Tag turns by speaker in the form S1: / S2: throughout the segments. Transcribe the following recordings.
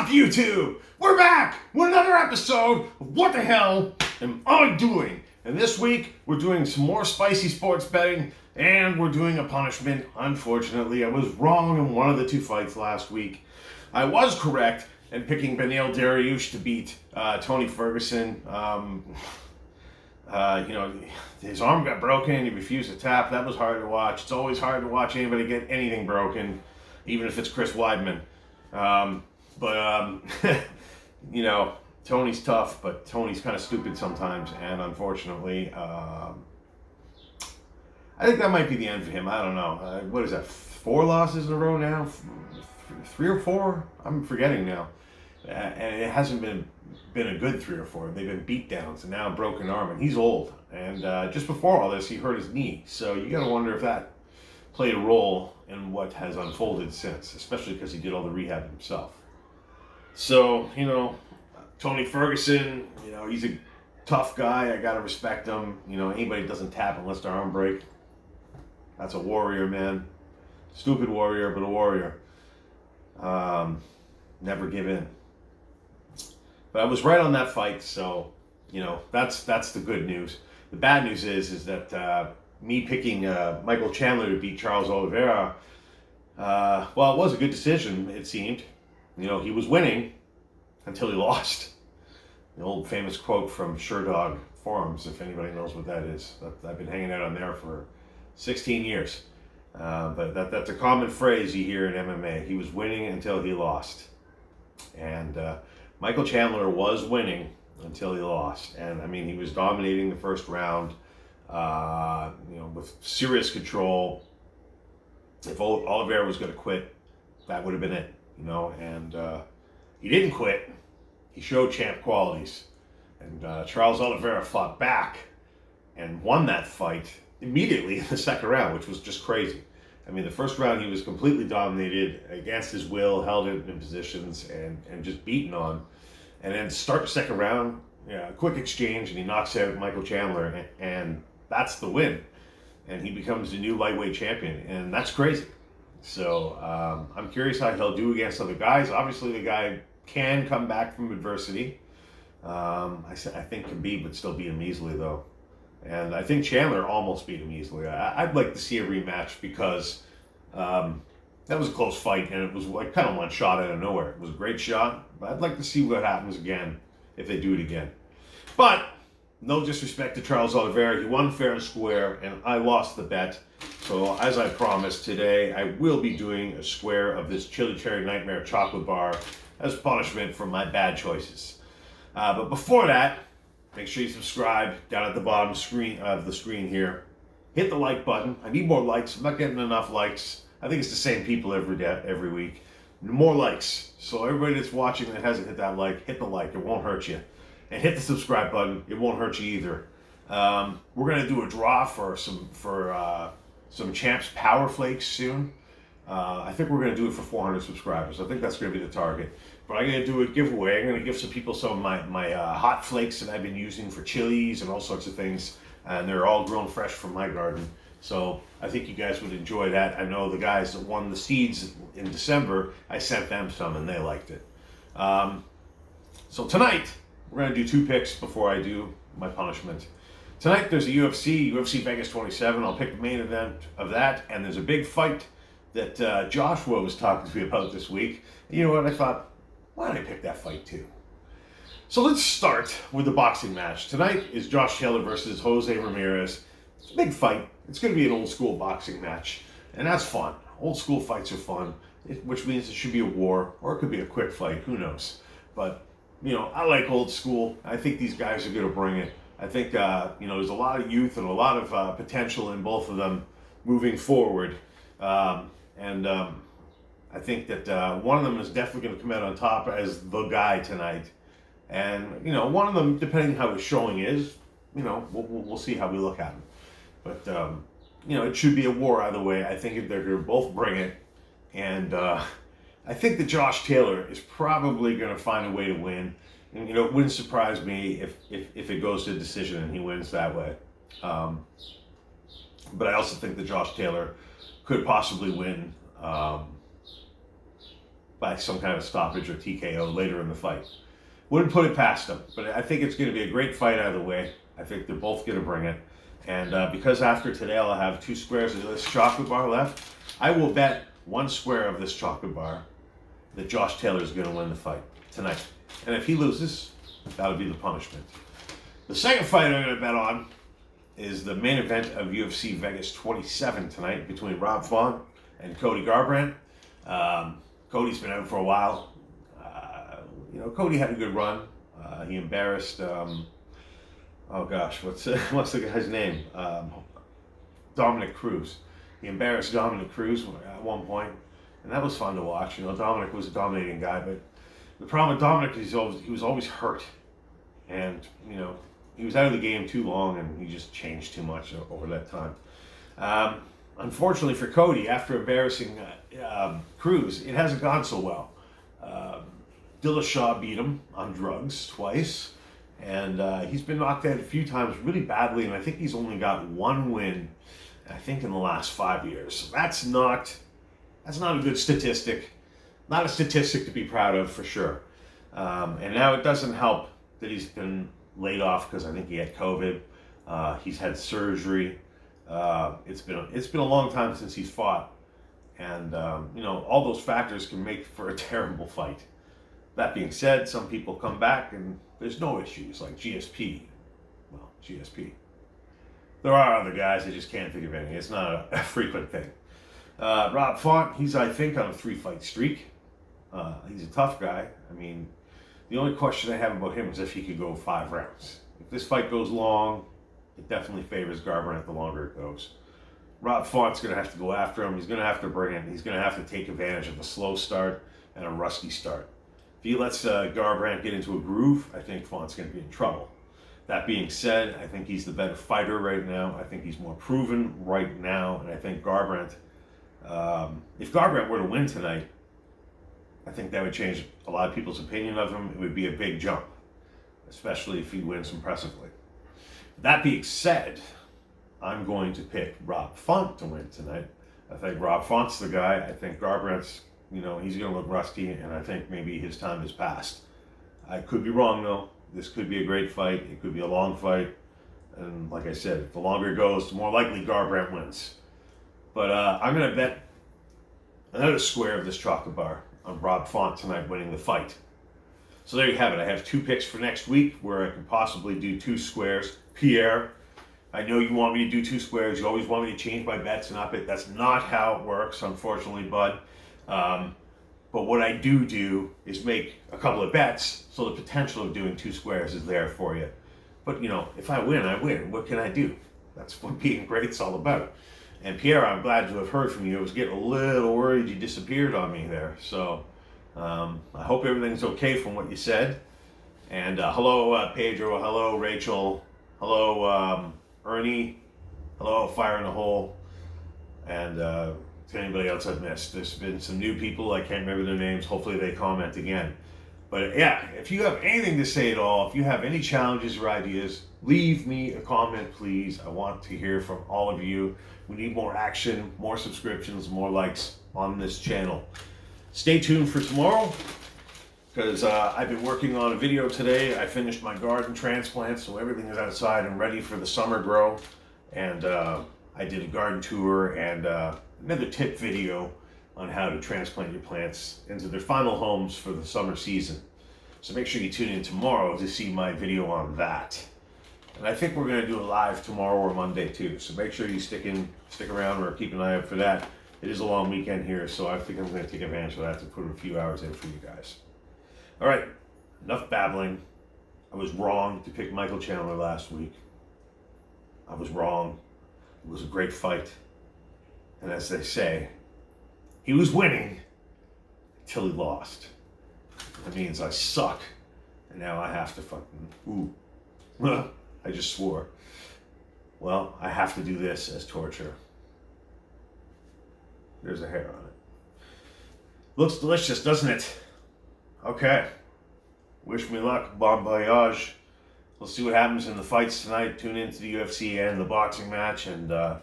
S1: YouTube? We're back with another episode of What the Hell Am I Doing? And this week, we're doing some more spicy sports betting, and we're doing a punishment. Unfortunately, I was wrong in one of the two fights last week. I was correct in picking Beneil Dariush to beat Tony Ferguson. His arm got broken, he refused to tap. That was hard to watch. It's always hard to watch anybody get anything broken, even if it's Chris Weidman. Tony's tough, but Tony's kind of stupid sometimes, and unfortunately, I think that might be the end for him. I don't know. What is that, 4 losses in a row now? 3 or 4? I'm forgetting now. And it hasn't been a good 3 or 4. They've been beat downs, and now a broken arm, and he's old. And just before all this, he hurt his knee. So you got to wonder if that played a role in what has unfolded since, especially because he did all the rehab himself. So, Tony Ferguson, he's a tough guy. I got to respect him. Anybody that doesn't tap unless their arm break, that's a warrior, man. Stupid warrior, but a warrior. Never give in. But I was right on that fight, so, that's the good news. The bad news is that me picking Michael Chandler to beat Charles Oliveira, it was a good decision, it seemed. He was winning until he lost. The old famous quote from Sherdog Forums, if anybody knows what that is. I've been hanging out on there for 16 years. But that's a common phrase you hear in MMA. He was winning until he lost. And Michael Chandler was winning until he lost. And, he was dominating the first round, with serious control. If Oliveira was going to quit, that would have been it. And he didn't quit. He showed champ qualities. And Charles Oliveira fought back and won that fight immediately in the second round, which was just crazy. The first round he was completely dominated against his will, held it in positions and just beaten on. And then start the second round, quick exchange, and he knocks out Michael Chandler, and that's the win. And he becomes the new lightweight champion, and that's crazy. So I'm curious how he'll do against other guys. Obviously, the guy can come back from adversity. I think Khabib would still beat him easily, though. And I think Chandler almost beat him easily. I'd like to see a rematch because that was a close fight, and it was like kind of one shot out of nowhere. It was a great shot, but I'd like to see what happens again if they do it again. But no disrespect to Charles Oliveira. He won fair and square, and I lost the bet. So as I promised today, I will be doing a square of this Chili Cherry Nightmare chocolate bar as punishment for my bad choices. But before that, make sure you subscribe down at the bottom of the screen here. Hit the like button. I need more likes. I'm not getting enough likes. I think it's the same people every week. More likes. So everybody that's watching that hasn't hit that like, hit the like. It won't hurt you. And hit the subscribe button. It won't hurt you either. We're gonna do a draw for some Champs Power Flakes soon. I think we're gonna do it for 400 subscribers. I think that's gonna be the target. But I'm gonna do a giveaway. I'm gonna give some people some of my hot flakes that I've been using for chilies and all sorts of things. And they're all grown fresh from my garden. So I think you guys would enjoy that. I know the guys that won the seeds in December, I sent them some and they liked it. So tonight, we're going to do 2 picks before I do my punishment. Tonight there's a UFC Vegas 27. I'll pick the main event of that. And there's a big fight that Joshua was talking to me about this week. And you know what? I thought, why don't I pick that fight too? So let's start with the boxing match. Tonight is Josh Taylor versus Jose Ramirez. It's a big fight. It's going to be an old school boxing match. And that's fun. Old school fights are fun, which means it should be a war, or it could be a quick fight. Who knows? But, I like old school. I think these guys are going to bring it. I think, there's a lot of youth and a lot of potential in both of them moving forward. I think that one of them is definitely going to come out on top as the guy tonight. And, one of them, depending how his showing is, we'll see how we look at him. But, it should be a war either way. I think they're going to both bring it. And I think that Josh Taylor is probably going to find a way to win. And, it wouldn't surprise me if it goes to a decision and he wins that way. But I also think that Josh Taylor could possibly win by some kind of stoppage or TKO later in the fight. Wouldn't put it past them, but I think it's going to be a great fight either way. I think they're both going to bring it. And because after today I'll have 2 squares of this chocolate bar left, I will bet 1 square of this chocolate bar that Josh Taylor is going to win the fight tonight. And if he loses, that'll be the punishment. The second fight I'm going to bet on is the main event of UFC Vegas 27 tonight between Rob Font and Cody Garbrandt. Cody's been out for a while. Cody had a good run. He embarrassed, what's the guy's name? Dominic Cruz. He embarrassed Dominic Cruz at one point, and that was fun to watch. Dominic was a dominating guy, but the problem with Dominic is he was always hurt, and he was out of the game too long, and he just changed too much over that time. Unfortunately for Cody, after embarrassing Cruz, it hasn't gone so well. Dillashaw beat him on drugs twice, and he's been knocked out a few times really badly, and I think he's only got 1 win, I think, in the last 5 years. So that's not a good statistic. Not a statistic to be proud of, for sure. And now it doesn't help that he's been laid off because I think he had COVID. He's had surgery. It's been a long time since he's fought, and all those factors can make for a terrible fight. That being said, some people come back and there's no issues, like GSP. Well, GSP. There are other guys, I just can't think of any. It's not a frequent thing. Rob Font, he's, I think, on a 3-fight streak. He's a tough guy. I mean, the only question I have about him is if he could go 5 rounds. If this fight goes long, it definitely favors Garbrandt the longer it goes. Rob Font's going to have to go after him. He's going to have to bring it. He's going to have to take advantage of a slow start and a rusty start. If he lets Garbrandt get into a groove, I think Font's going to be in trouble. That being said, I think he's the better fighter right now. I think he's more proven right now. And I think Garbrandt, if Garbrandt were to win tonight, I think that would change a lot of people's opinion of him. It would be a big jump, especially if he wins impressively. That being said, I'm going to pick Rob Font to win tonight. I think Rob Font's the guy. I think Garbrandt's, he's going to look rusty, and I think maybe his time has passed. I could be wrong, though. This could be a great fight. It could be a long fight. And like I said, the longer it goes, the more likely Garbrandt wins. But I'm going to bet another square of this chocolate bar on Rob Font tonight winning the fight. So there you have it. I have 2 picks for next week where I could possibly do 2 squares. Pierre, I know you want me to do 2 squares. You always want me to change my bets and not bet. That's not how it works, unfortunately, bud. But what I do is make a couple of bets, so the potential of doing 2 squares is there for you. But, if I win, I win. What can I do? That's what being great's all about. And Pierre, I'm glad to have heard from you. I was getting a little worried you disappeared on me there. So I hope everything's okay from what you said. And hello, Pedro. Hello, Rachel. Hello, Ernie. Hello, Fire in the Hole. And to anybody else I've missed. There's been some new people. I can't remember their names. Hopefully they comment again. But yeah, if you have anything to say at all, if you have any challenges or ideas, leave me a comment, please. I want to hear from all of you. We need more action, more subscriptions, more likes on this channel. Stay tuned for tomorrow, because I've been working on a video today. I finished my garden transplant, so everything is outside and ready for the summer grow. And I did a garden tour and another tip video on how to transplant your plants into their final homes for the summer season. So make sure you tune in tomorrow to see my video on that. And I think we're going to do a live tomorrow or Monday too. So make sure you stick around or keep an eye out for that. It is a long weekend here, so I think I'm going to take advantage of that to put a few hours in for you guys. All right, enough babbling. I was wrong to pick Michael Chandler last week. I was wrong. It was a great fight. And as they say, he was winning until he lost. That means I suck. And now I have to fucking, I just swore. Well, I have to do this as torture. There's a hair on it. Looks delicious, doesn't it? Okay. Wish me luck. Bon voyage. We'll see what happens in the fights tonight. Tune into the UFC and the boxing match. And if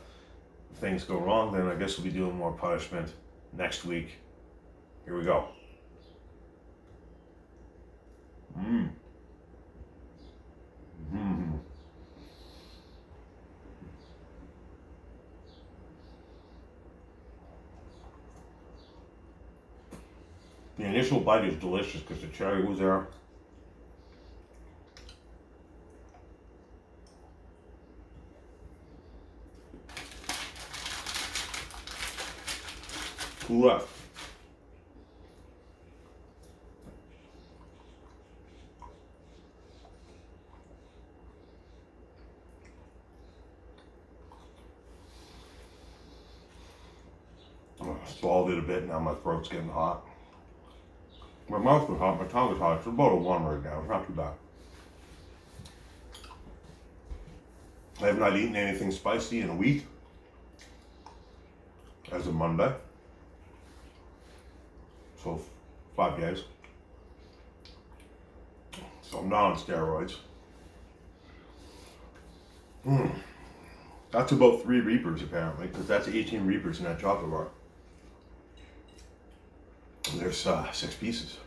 S1: things go wrong, then I guess we'll be doing more punishment next week. Here we go. Mm. Mm. The initial bite is delicious because the cherry was there. Who left? I swallowed it a bit, now my throat's getting hot. My mouth is hot, my tongue is hot. It's about a 1 right now, it's not too bad. I have not eaten anything spicy in a week, as of Monday. So 5 days. So I'm not on steroids. That's about 3 Reapers apparently, because that's 18 Reapers in that chocolate bar. And there's 6 pieces.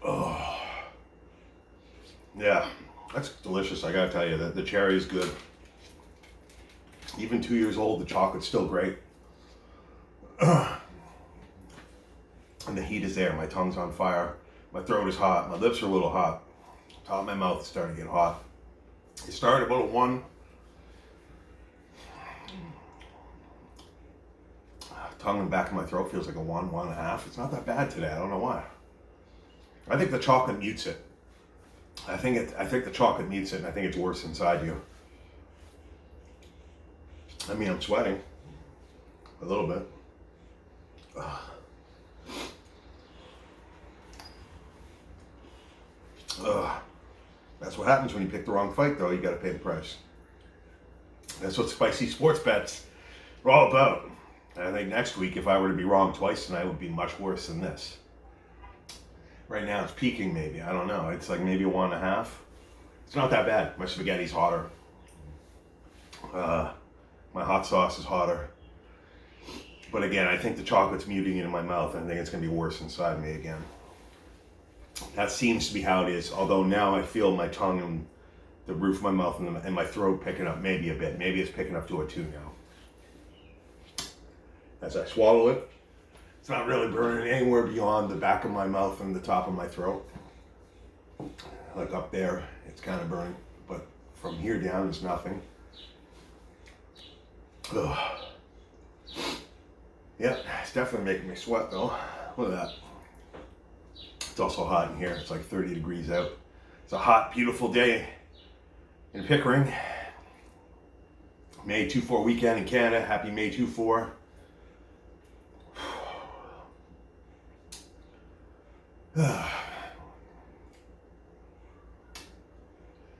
S1: Oh, yeah, that's delicious. I gotta tell you that the cherry is good. Even 2 years old, the chocolate's still great. And the heat is there. My tongue's on fire. My throat is hot. My lips are a little hot. Top of my mouth is starting to get hot. It started about a 1. Tongue and back of my throat feels like a 1, 1.5. It's not that bad today. I don't know why. I think the chocolate mutes it. I think the chocolate mutes it, and I think it's worse inside you. I mean, I'm sweating a little bit. That's what happens when you pick the wrong fight, though. You got to pay the price. That's what spicy sports bets are all about. And I think next week, if I were to be wrong twice tonight, it would be much worse than this. Right now, it's peaking maybe. I don't know. It's like maybe a 1.5. It's not that bad. My spaghetti's hotter. My hot sauce is hotter. But again, I think the chocolate's muting it in my mouth, and I think it's going to be worse inside me again. That seems to be how it is. Although now I feel my tongue and the roof of my mouth and my throat picking up maybe a bit. Maybe it's picking up to a 2 now. As I swallow it, it's not really burning anywhere beyond the back of my mouth and the top of my throat. Like up there, it's kind of burning. But from here down, there's nothing. Ugh. Yeah, it's definitely making me sweat though. Look at that. It's also hot in here. It's like 30 degrees out. It's a hot, beautiful day in Pickering. May 2-4 weekend in Canada. Happy May 2-4.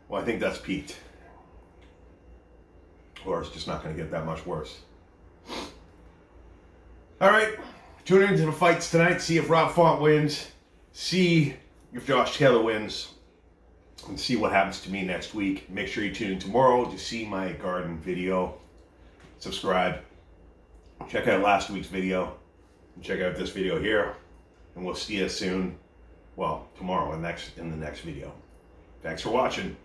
S1: Well, I think that's peaked. Or it's just not going to get that much worse. All right, tune into the fights tonight. See if Rob Font wins. See if Josh Taylor wins. And see what happens to me next week. Make sure you tune in tomorrow to see my garden video. Subscribe. Check out last week's video. And check out this video here. And we'll see you soon. Well, tomorrow in the next video. Thanks for watching.